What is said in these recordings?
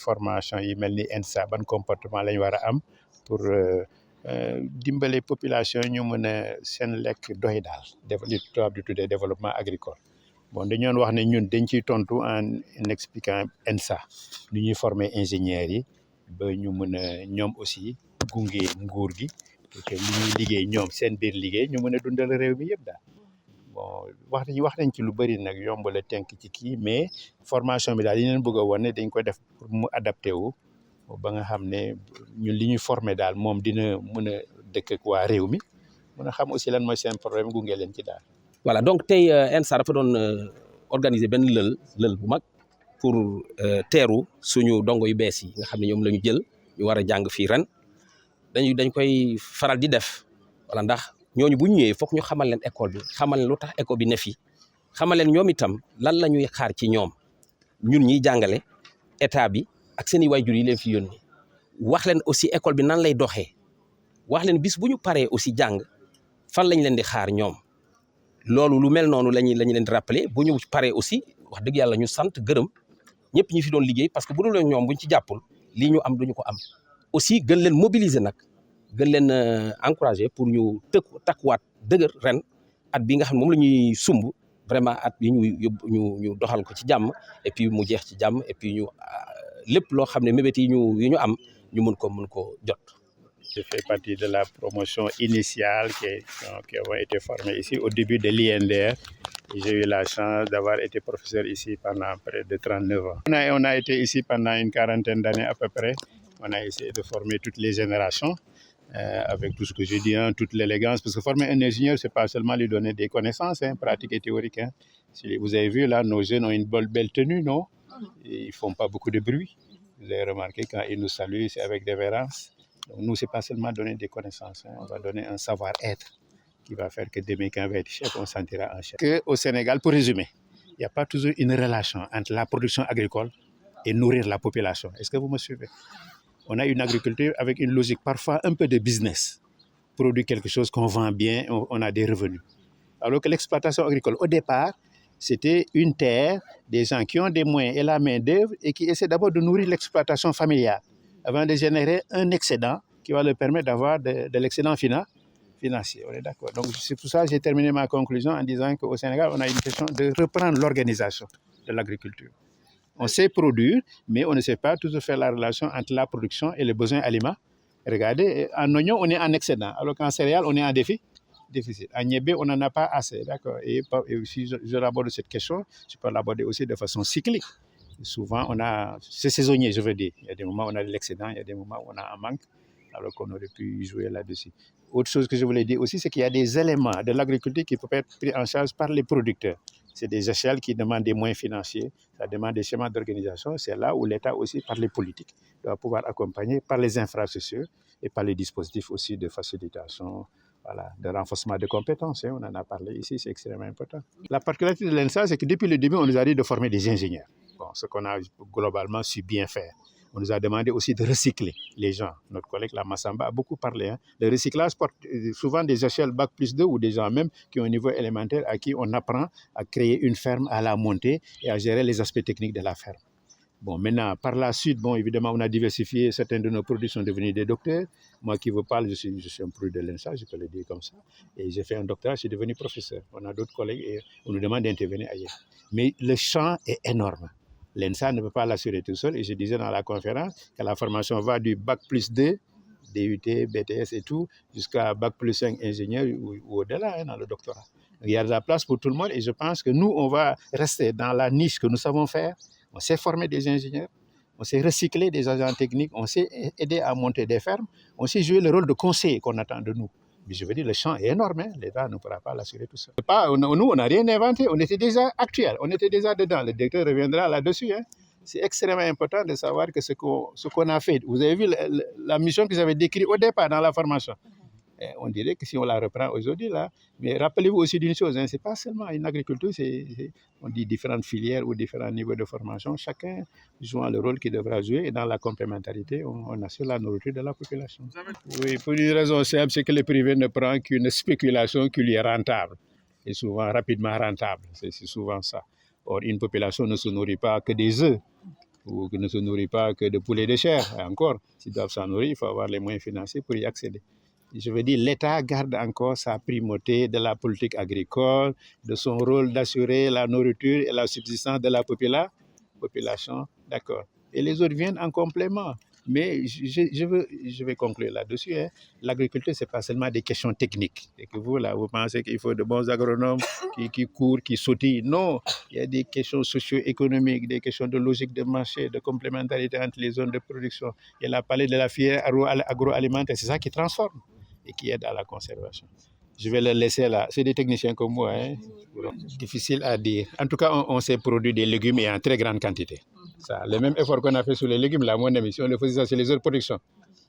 formation yi mel ni ENSA ban comportement lañ war a am pour dimbale population ñu mën a seen lekk doy daal li tubaab di tuddee développement agricole. Bon dañoon wax ne ñun dañ ciy tontu en expliquant ENSA nu ñuy former ingénieurs yi ba ñu mën a ñoom aussi gunge nguur gi te li ñuy liggéey ñoom seen biir liggéey ñu mën a dundal réew mi yëpp daal. Bon wax nañ ci lu bëri nag yomb la tënk ci kii mais formation bi daal yi leen bëgg a wane dañ ko def pour mu adapté wu ba nga xam ne ñun li ñuy formé daal moom dina mën a dëkk ak waa réew mi mën a xam aussi lan mooy seen problème gunge leen ci daal. Voilà donc tey ENSA dafa doon organiser benn lël bu mag pour teeru suñu dongo yu bees yi nga xam ne ñoom la ñu jël ñu war a jàng fii ren dañ koy faral di def wala ndax ñooñu bu ñu ñëwee foog ñu xamal leen école bi xamal leen lu tax école bi ne fi xamal leen ñoom itam lan la ñuy xaar ci ñoom ñun ñiy jàngale état bi ak seen i waajur yi leen fi yónni wax leen aussi école bi nan lay doxee wax leen bis bu ñu paree aussi jàng fan lañ leen di xaar ñoom. loolu lu mel noonu lañu leen di rappeler bu ñu paree aussi wax dëgg yàlla ñu sant gërëm ñëpp ñi fi doon liggéey parce que bu dul ñoom buñ ci jàppul lii ñu am duñu ko am aussi gën leen mobiliser nag gën leen encourager pour ñu takkuwaat dëgër ren at bi nga xam ne moom la ñuy sumb vraiment at bi ñu doxal ko ci jàmm et puis mu jeex ci jàmm et puis ñu lépp loo xam ne mébét yi ñu am ñu mën ko jot. Je fais partie de la promotion initiale qui ont été formés ici au début de l'INDR. J'ai eu la chance d'avoir été professeur ici pendant près de 39 ans. On a été ici pendant une quarantaine d'années à peu près. On a essayé de former toutes les générations avec tout ce que je dis, toute l'élégance. Parce que former un ingénieur, c'est pas seulement lui donner des connaissances pratiques et théoriques. Si vous avez vu là, nos jeunes ont une belle tenue, non? Et ils font pas beaucoup de bruit. Vous avez remarqué quand ils nous saluent, c'est avec révérence. Donc nous, ce n'est pas seulement donner des connaissances, on va donner un savoir-être qui va faire que demain, quand on va être chef, on sentira un chef. Au Sénégal, pour résumer, il n'y a pas toujours une relation entre la production agricole et nourrir la population. Est-ce que vous me suivez? On a une agriculture avec une logique parfois un peu de business. Produire quelque chose qu'on vend bien, on a des revenus. Alors que l'exploitation agricole, au départ, c'était une terre, des gens qui ont des moyens et la main-d'œuvre et qui essaient d'abord de nourrir l'exploitation familiale, avant de générer un excédent qui va leur permettre d'avoir de l'excédent financier. On est d'accord. Donc c'est pour ça que j'ai terminé ma conclusion en disant qu'au Sénégal, on a une question de reprendre l'organisation de l'agriculture. On sait produire, mais on ne sait pas toujours faire la relation entre la production et les besoins alimentaires. Regardez, en oignon, on est en excédent, alors qu'en céréales, on est en déficit. En niébé, on n'en a pas assez, d'accord. Et si je aborde cette question, je peux l'aborder aussi de façon cyclique. Souvent, c'est saisonnier, je veux dire. Il y a des moments où on a de l'excédent, il y a des moments où on a un manque, alors qu'on aurait pu jouer là-dessus. Autre chose que je voulais dire aussi, c'est qu'il y a des éléments de l'agriculture qui peuvent être pris en charge par les producteurs. C'est des échelles qui demandent des moyens financiers, ça demande des schémas d'organisation. C'est là où l'État aussi, par les politiques, doit pouvoir accompagner par les infrastructures et par les dispositifs aussi de facilitation, voilà, de renforcement de compétences. On en a parlé ici, c'est extrêmement important. La particularité de l'ENSA, c'est que depuis le début, on nous a dit de former des ingénieurs. Bon, ce qu'on a globalement su bien faire. On nous a demandé aussi de recycler les gens. Notre collègue, la Massamba, a beaucoup parlé. Le recyclage porte souvent des échelles Bac+2 ou des gens même qui ont un niveau élémentaire à qui on apprend à créer une ferme, à la monter et à gérer les aspects techniques de la ferme. Bon, maintenant, par la suite, bon, évidemment, on a diversifié. Certains de nos produits sont devenus des docteurs. Moi qui vous parle, je suis un produit de l'ENSA, je peux le dire comme ça. Et j'ai fait un doctorat, je suis devenu professeur. On a d'autres collègues et on nous demande d'intervenir ailleurs. Mais le champ est énorme. L'ENSA ne peut pas l'assurer tout seul. Et je disais dans la conférence que la formation va du Bac+2, DUT, BTS et tout, jusqu'à Bac+5 ingénieur ou au-delà dans le doctorat. Donc, il y a de la place pour tout le monde et je pense que nous, on va rester dans la niche que nous savons faire. On sait former des ingénieurs, on sait recycler des agents techniques, on sait aider à monter des fermes, on sait jouer le rôle de conseiller qu'on attend de nous. Mais je veux dire, le champ est énorme, l'État ne pourra pas l'assurer tout seul. Nous, on n'a rien inventé, on était déjà actuel, on était déjà dedans. Le directeur reviendra là-dessus. C'est extrêmement important de savoir que ce qu'on a fait. Vous avez vu la mission que j'avais décrite au départ dans la formation. On dirait que si on la reprend aujourd'hui, là, mais rappelez-vous aussi d'une chose, ce n'est pas seulement une agriculture, on dit différentes filières ou différents niveaux de formation, chacun jouant le rôle qu'il devra jouer et dans la complémentarité, on assure la nourriture de la population. Oui, pour une raison simple, c'est que le privé ne prend qu'une spéculation qui lui est rentable, et souvent rapidement rentable, c'est souvent ça. Or, une population ne se nourrit pas que des œufs. ou qui ne se nourrit pas que de poulet de chair. Et encore, s'ils doivent s'en nourrir, il faut avoir les moyens financiers pour y accéder. Je veux dire, l'État garde encore sa primauté de la politique agricole, de son rôle d'assurer la nourriture et la subsistance de la population. D'accord. Et les autres viennent en complément. Mais je vais conclure là-dessus. Hein. L'agriculture, ce n'est pas seulement des questions techniques. Et que vous, là, vous pensez qu'il faut de bons agronomes qui courent, qui sautillent. Non, il y a des questions socio-économiques, des questions de logique de marché, de complémentarité entre les zones de production. Il a parlé de la filière agroalimentaire. C'est ça qui transforme et qui aide à la conservation. Je vais le laisser là. C'est des techniciens comme moi. Hein. Difficile à dire. En tout cas, on s'est produit des légumes et en très grande quantité. Ça, le même effort qu'on a fait sur les légumes, là, mon ami, si on le faisait ça sur les autres productions,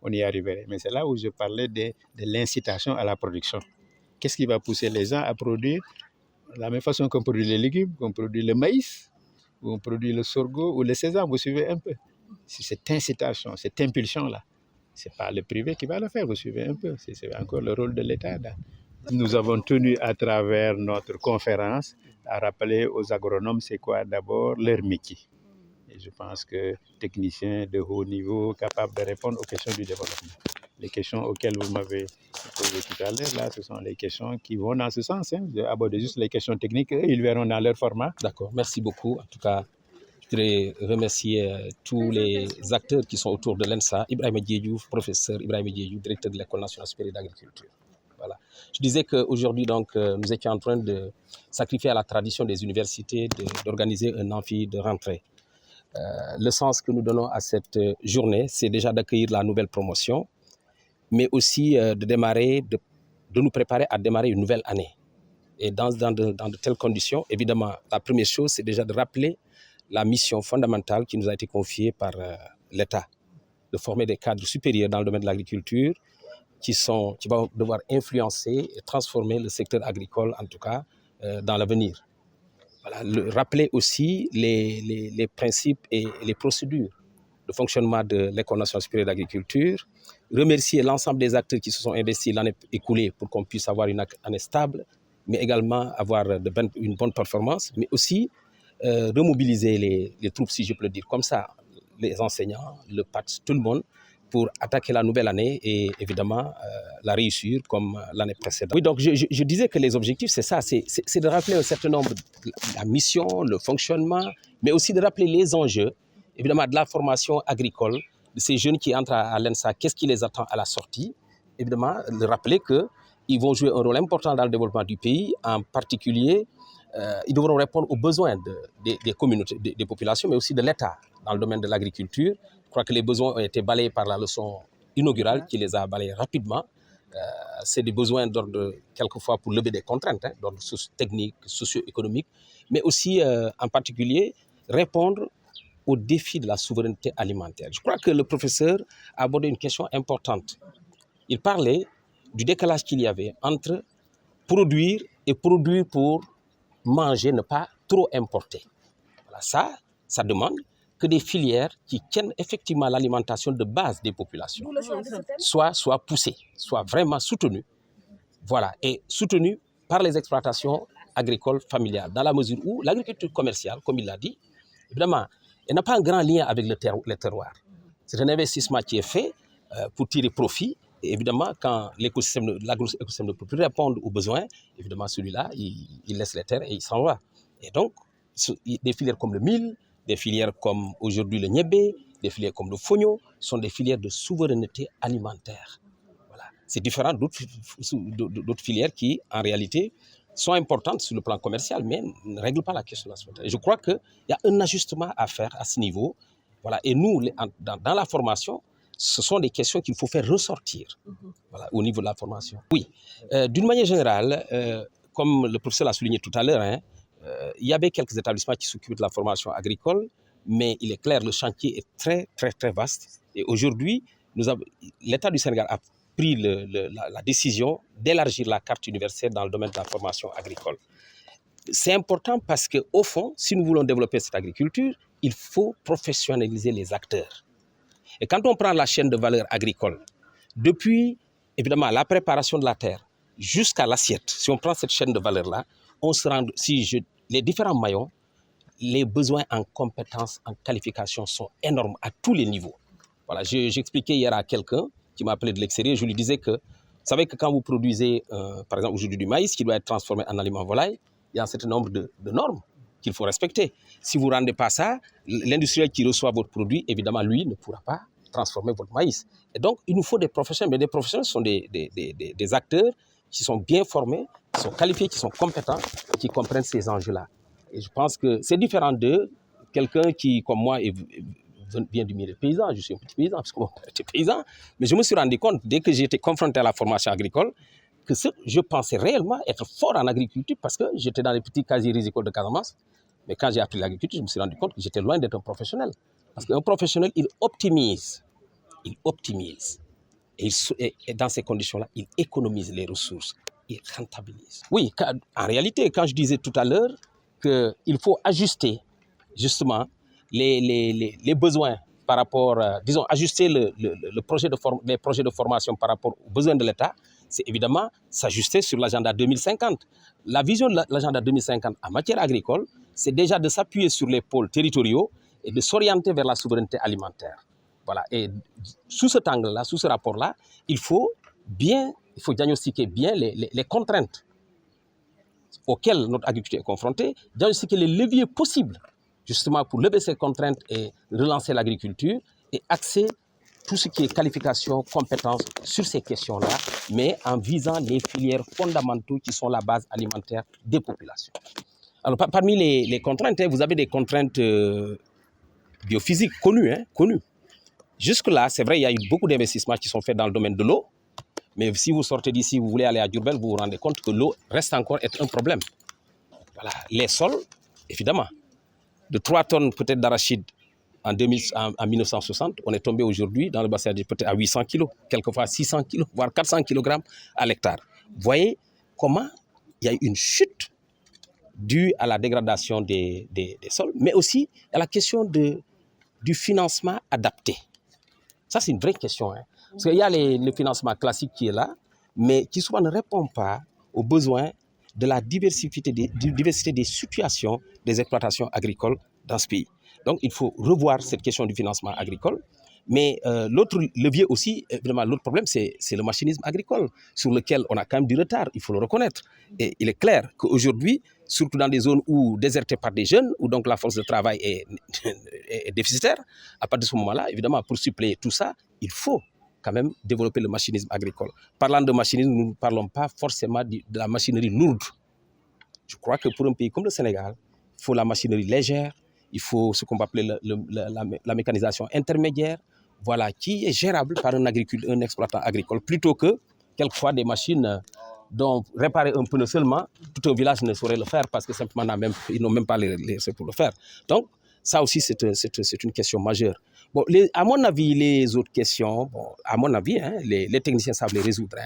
on y arriverait. Mais c'est là où je parlais de l'incitation à la production. Qu'est-ce qui va pousser les gens à produire de la même façon qu'on produit les légumes, qu'on produit le maïs, ou on produit le sorgho ou le sésame, vous suivez un peu. C'est cette incitation, cette impulsion-là. Ce n'est pas le privé qui va le faire, vous suivez un peu. C'est encore le rôle de l'État. Là. Nous avons tenu à travers notre conférence à rappeler aux agronomes c'est quoi d'abord leur métier. Et je pense que techniciens de haut niveau capables de répondre aux questions du développement. Les questions auxquelles vous m'avez posées tout à l'heure, là, ce sont les questions qui vont dans ce sens. Hein. J'ai abordé juste les questions techniques, ils verront dans leur format. D'accord, merci beaucoup. En tout cas, je voudrais remercier tous les acteurs qui sont autour de l'ENSA. Ibrahima Diédhiou, professeur Ibrahima Diédhiou, directeur de l'École nationale supérieure d'agriculture. Voilà. Je disais qu'aujourd'hui, donc, nous étions en train de sacrifier à la tradition des universités d'organiser un amphi de rentrée. Le sens que nous donnons à cette journée, c'est déjà d'accueillir la nouvelle promotion, mais aussi de nous préparer à démarrer une nouvelle année. Et dans de telles conditions, évidemment, la première chose, c'est déjà de rappeler la mission fondamentale qui nous a été confiée par l'État, de former des cadres supérieurs dans le domaine de l'agriculture qui vont devoir influencer et transformer le secteur agricole, en tout cas, dans l'avenir. Voilà, rappeler aussi les principes et les procédures de fonctionnement de l'École nationale supérieure d'agriculture, remercier l'ensemble des acteurs qui se sont investis l'année écoulée pour qu'on puisse avoir une année stable, mais également avoir une bonne performance, mais aussi remobiliser les troupes, si je peux le dire comme ça, les enseignants, le PATS, tout le monde, pour attaquer la nouvelle année et évidemment la réussir comme l'année précédente. Oui, donc je disais que les objectifs, c'est ça, c'est de rappeler un certain nombre, la mission, le fonctionnement, mais aussi de rappeler les enjeux, évidemment de la formation agricole, de ces jeunes qui entrent à l'ENSA, qu'est-ce qui les attend à la sortie, évidemment, de rappeler qu'ils vont jouer un rôle important dans le développement du pays, en particulier, ils devront répondre aux besoins des communautés, des populations, mais aussi de l'État dans le domaine de l'agriculture. Je crois que les besoins ont été balayés par la leçon inaugurale qui les a balayés rapidement. C'est des besoins d'ordre, quelquefois, pour lever des contraintes, hein, d'ordre technique, socio-économique, mais aussi, en particulier, répondre aux défis de la souveraineté alimentaire. Je crois que le professeur a abordé une question importante. Il parlait du décalage qu'il y avait entre produire et produire pour manger, ne pas trop importer. Voilà, ça demande que des filières qui tiennent effectivement l'alimentation de base des populations soient poussées, soient vraiment soutenues. Voilà, et soutenues par les exploitations agricoles familiales, dans la mesure où l'agriculture commerciale, comme il l'a dit, évidemment, elle n'a pas un grand lien avec le terroir. C'est un investissement qui est fait pour tirer profit. Et évidemment, quand l'agroécosystème ne peut plus répondre aux besoins, évidemment, celui-là, il laisse les terres et il s'en va. Et donc, des filières comme le mil, des filières comme aujourd'hui le niébé, des filières comme le fognon, sont des filières de souveraineté alimentaire. Voilà. C'est différent d'autres filières qui, en réalité, sont importantes sur le plan commercial, mais ne règlent pas la question de la souveraineté. Et je crois qu'il y a un ajustement à faire à ce niveau. Voilà. Et nous, dans la formation, ce sont des questions qu'il faut faire ressortir, voilà, au niveau de la formation. Oui, d'une manière générale, comme le professeur l'a souligné tout à l'heure, hein, il y avait quelques établissements qui s'occupent de la formation agricole, mais il est clair, le chantier est très, très, très vaste. Et aujourd'hui, l'État du Sénégal a pris la décision d'élargir la carte universelle dans le domaine de la formation agricole. C'est important parce qu'au fond, si nous voulons développer cette agriculture, il faut professionnaliser les acteurs. Et quand on prend la chaîne de valeur agricole, depuis évidemment la préparation de la terre jusqu'à l'assiette, si on prend cette chaîne de valeur-là, on se rend, les différents maillons, les besoins en compétences, en qualification sont énormes à tous les niveaux. Voilà, j'expliquais hier à quelqu'un qui m'a appelé de l'extérieur, je lui disais que, vous savez que quand vous produisez, par exemple, aujourd'hui du maïs qui doit être transformé en aliment volaille, il y a un certain nombre de normes qu'il faut respecter. Si vous ne rendez pas ça, l'industriel qui reçoit votre produit, évidemment, lui, ne pourra pas transformer votre maïs. Et donc, il nous faut des professionnels, mais des professionnels sont des acteurs qui sont bien formés, qui sont qualifiés, qui sont compétents, qui comprennent ces enjeux-là. Et je pense que c'est différent de quelqu'un qui, comme moi, vient du milieu paysan. Je suis un petit paysan, parce que mon père était paysan. Mais je me suis rendu compte, dès que j'ai été confronté à la formation agricole, que je pensais réellement être fort en agriculture, parce que j'étais dans les petits casiers rizicoles de Casamance. Mais quand j'ai appris l'agriculture, je me suis rendu compte que j'étais loin d'être un professionnel. Parce qu'un professionnel, il optimise. Et dans ces conditions-là, il économise les ressources. Il rentabilise. Oui, en réalité, quand je disais tout à l'heure qu'il faut ajuster justement les besoins par rapport, disons, ajuster les projets de formation par rapport aux besoins de l'État, c'est évidemment s'ajuster sur l'agenda 2050. La vision de l'agenda 2050 en matière agricole, c'est déjà de s'appuyer sur les pôles territoriaux et de s'orienter vers la souveraineté alimentaire. Voilà. Et sous cet angle-là, sous ce rapport-là, il faut diagnostiquer bien les contraintes auxquelles notre agriculture est confrontée, diagnostiquer les leviers possibles justement pour lever ces contraintes et relancer l'agriculture et axer tout ce qui est qualification, compétences sur ces questions-là, mais en visant les filières fondamentaux qui sont la base alimentaire des populations. Alors, parmi les contraintes, vous avez des contraintes biophysiques connues. Jusque-là, c'est vrai, il y a eu beaucoup d'investissements qui sont faits dans le domaine de l'eau, mais si vous sortez d'ici, vous voulez aller à Diourbel, vous vous rendez compte que l'eau reste encore être un problème. Voilà. Les sols, évidemment, de 3 tonnes peut-être d'arachide en 1960, on est tombé aujourd'hui dans le bassin peut-être à 800 kg, quelquefois 600 kg, voire 400 kg à l'hectare. Vous voyez comment il y a une chute due à la dégradation des sols, mais aussi à la question du financement adapté. Ça, c'est une vraie question. Parce qu'il y a le financement classique qui est là, mais qui souvent ne répond pas aux besoins de la diversité des situations des exploitations agricoles dans ce pays. Donc, il faut revoir cette question du financement agricole. Mais l'autre levier aussi, évidemment, l'autre problème, c'est le machinisme agricole, sur lequel on a quand même du retard, il faut le reconnaître. Et il est clair qu'aujourd'hui, surtout dans des zones désertées par des jeunes, où donc la force de travail est déficitaire, à partir de ce moment-là, évidemment, pour suppléer tout ça, il faut quand même développer le machinisme agricole. Parlant de machinisme, nous ne parlons pas forcément de la machinerie lourde. Je crois que pour un pays comme le Sénégal, il faut la machinerie légère, il faut ce qu'on va appeler la mécanisation intermédiaire, voilà, qui est gérable par un exploitant agricole, plutôt que quelquefois des machines dont réparer un pneu seulement, tout un village ne saurait le faire parce que simplement ils n'ont même pas les pour le faire. Donc, ça aussi, c'est une question majeure. Bon, à mon avis, les autres questions, à mon avis, les techniciens savent les résoudre.